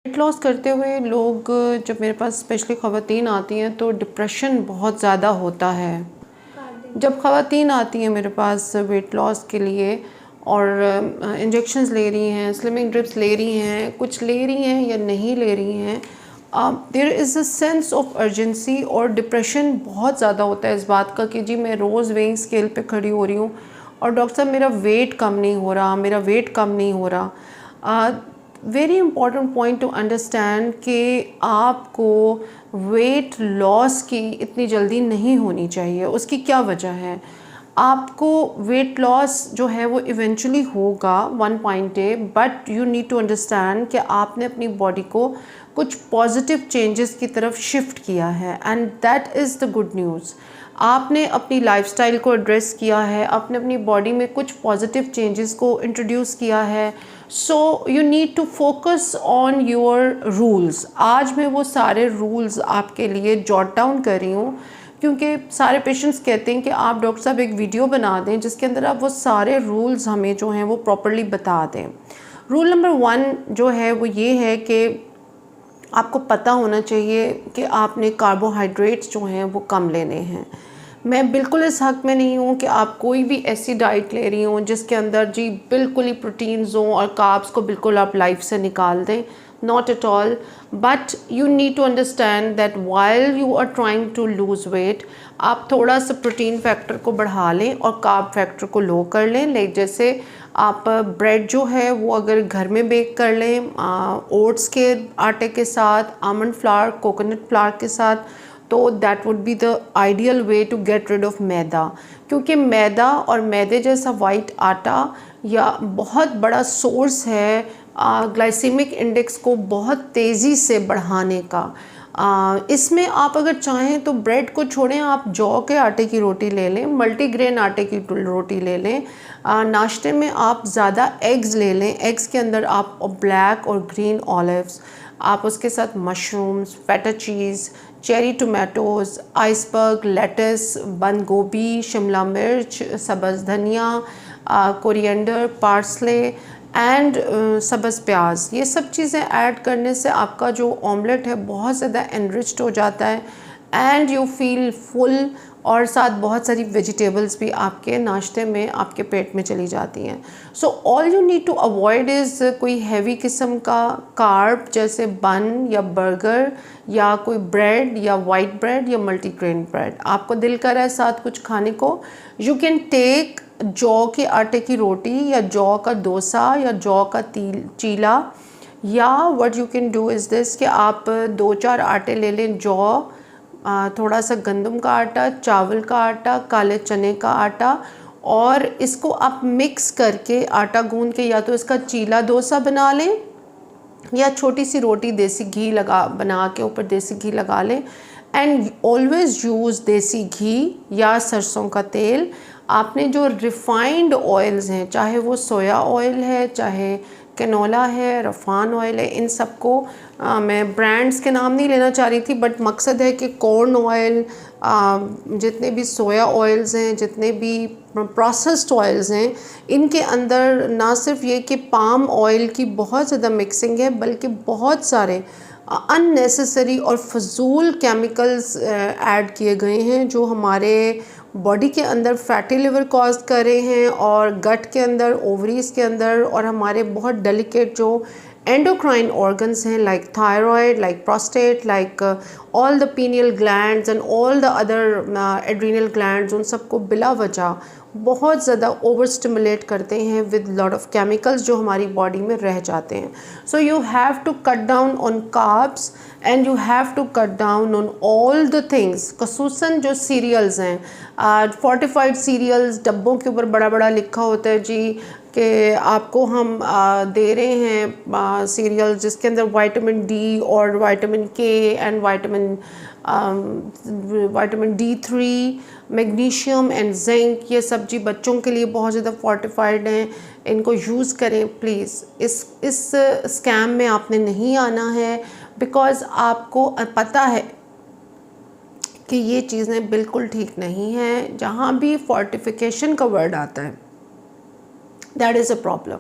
Weight loss करते हुए लोग जब मेरे पास स्पेशली ख़वातीन आती हैं तो डिप्रेशन बहुत ज़्यादा होता है। जब ख़वातीन आती हैं मेरे पास वेट लॉस के लिए और इंजेक्शंस ले रही हैं, स्लिमिंग ड्रिप्स ले रही हैं, कुछ ले रही हैं या नहीं ले रही हैं, there is a sense of urgency और डिप्रेशन बहुत ज़्यादा होता है इस बात का कि जी मैं रोज़ वेइंग स्केल पे खड़ी हो रही हूँ और डॉक्टर साहब मेरा वेट कम नहीं हो रहा, मेरा वेट कम नहीं हो रहा। Very important point two understand कि आपको वेट लॉस की इतनी जल्दी नहीं होनी चाहिए। उसकी क्या वजह है? आपको वेट लॉस जो है वो इवेंचुअली होगा 1 point A, but you need to understand कि आपने अपनी बॉडी को कुछ पॉजिटिव चेंजेस की तरफ शिफ्ट किया है and that is the good news. आपने अपनी लाइफस्टाइल को एड्रेस किया है, आपने अपनी बॉडी में कुछ पॉजिटिव चेंजेस को इंट्रोड्यूस किया है। So you need to focus on your rules. आज मैं वो सारे रूल्स आपके लिए जॉट डाउन कर रही हूँ क्योंकि सारे पेशेंट्स कहते हैं कि आप डॉक्टर साहब एक वीडियो बना दें जिसके अंदर आप वो सारे रूल्स हमें जो हैं वो प्रॉपर्ली बता दें। रूल नंबर 1 जो है वो ये है कि आपको पता होना चाहिए कि आपने कार्बोहाइड्रेट्स जो हैं वो कम लेने हैं। मैं बिल्कुल इस हक़ में नहीं हूँ कि आप कोई भी ऐसी डाइट ले रही हों जिसके अंदर जी बिल्कुल ही प्रोटीन्स हों और कार्ब्स को बिल्कुल आप लाइफ से निकाल दें। Not at all, but you need to understand that while you are trying to lose weight आप थोड़ा सा प्रोटीन फैक्टर को बढ़ा लें और कार्ब फैक्टर को लो कर लें। लाइक जैसे आप ब्रेड जो है वो अगर घर में बेक कर लें ओट्स के आटे के साथ, आमंड फ्लावर, कोकोनट फ्लावर के साथ, तो that would be the ideal way to get rid of maida. क्योंकि मैदा और मैदे जैसा वाइट आटा या बहुत बड़ा सोर्स है ग्लाइसेमिक इंडेक्स को बहुत तेज़ी से बढ़ाने का। इसमें आप अगर चाहें तो ब्रेड को छोड़ें, आप जौ के आटे की रोटी ले लें, मल्टीग्रेन आटे की रोटी ले लें। नाश्ते में आप ज़्यादा एग्स ले लें, एग्स के अंदर आप ब्लैक और ग्रीन ऑलिव्स, आप उसके साथ मशरूम्स, फेटा चीज़, चेरी टोमेटोज़, आइसबर्ग, लेटस, बंद गोभी, शिमला मिर्च, सब्ज़ धनिया, कोरिएंडर, पार्सले एंड सब्ज़ प्याज, ये सब चीज़ें ऐड करने से आपका जो ऑमलेट है बहुत ज़्यादा एनरिच्ड हो जाता है एंड यू फील फुल। और साथ बहुत सारी वेजिटेबल्स भी आपके नाश्ते में आपके पेट में चली जाती हैं। So all you need to avoid is कोई हैवी किस्म का कार्ब जैसे बन या बर्गर या कोई ब्रेड या वाइट ब्रेड या मल्टीग्रेन ब्रेड। आपको दिल कर रहा है साथ कुछ खाने को, यू कैन टेक जौ के आटे की रोटी या जौ का डोसा या जौ का चीला, या what you can do is this कि आप 2-4 आटे ले लें, जौ, थोड़ा सा गंदम का आटा, चावल का आटा, काले चने का आटा, और इसको आप मिक्स करके आटा गूंद के या तो इसका चीला डोसा बना लें या छोटी सी रोटी देसी घी लगा बना के ऊपर देसी घी लगा लें। एंड ऑलवेज़ यूज़ देसी घी या सरसों का तेल। आपने जो रिफ़ाइंड ऑयल्स हैं, चाहे वो सोया ऑयल है, चाहे कैनोला है, रफ़ान ऑयल है, इन सबको मैं ब्रांड्स के नाम नहीं लेना चाह रही थी, बट मकसद है कि कॉर्न ऑयल, जितने भी सोया ऑयल्स हैं, जितने भी प्रोसेस्ड ऑयल्स हैं, इनके अंदर ना सिर्फ ये कि पाम ऑयल की बहुत ज़्यादा मिक्सिंग है बल्कि बहुत सारे अननेसेसरी और फजूल केमिकल्स ऐड किए गए हैं जो हमारे बॉडी के अंदर फैटी लिवर कॉज कर रहे हैं और गट के अंदर, ओवरीज के अंदर, और हमारे बहुत डेलिकेट जो एंडोक्राइन ऑर्गन्स हैं like thyroid, like prostate, like all the pineal glands and all the other adrenal glands, उन सबको बिला वजह बहुत ज़्यादा ओवर स्टिमुलेट करते हैं विद लॉट ऑफ केमिकल्स जो हमारी बॉडी में रह जाते हैं। So you have to cut down on carbs and you have to cut down on all the things, खसूसन जो सीरियल्स हैं, फोर्टिफाइड सीरियल्स, डब्बों के ऊपर बड़ा बड़ा लिखा होता है जी कि आपको हम दे रहे हैं सीरियल जिसके अंदर विटामिन डी और विटामिन के and vitamin D3, magnesium and zinc, ये सब जी बच्चों के लिए बहुत ज़्यादा फोर्टिफाइड हैं, इनको यूज़ करें प्लीज़। इस स्कैम में आपने नहीं आना है, बिकॉज़ आपको पता है कि ये चीज़ें बिल्कुल ठीक नहीं हैं। जहाँ भी फोर्टिफिकेशन का वर्ड आता है दैट इज़ अ प्रॉब्लम।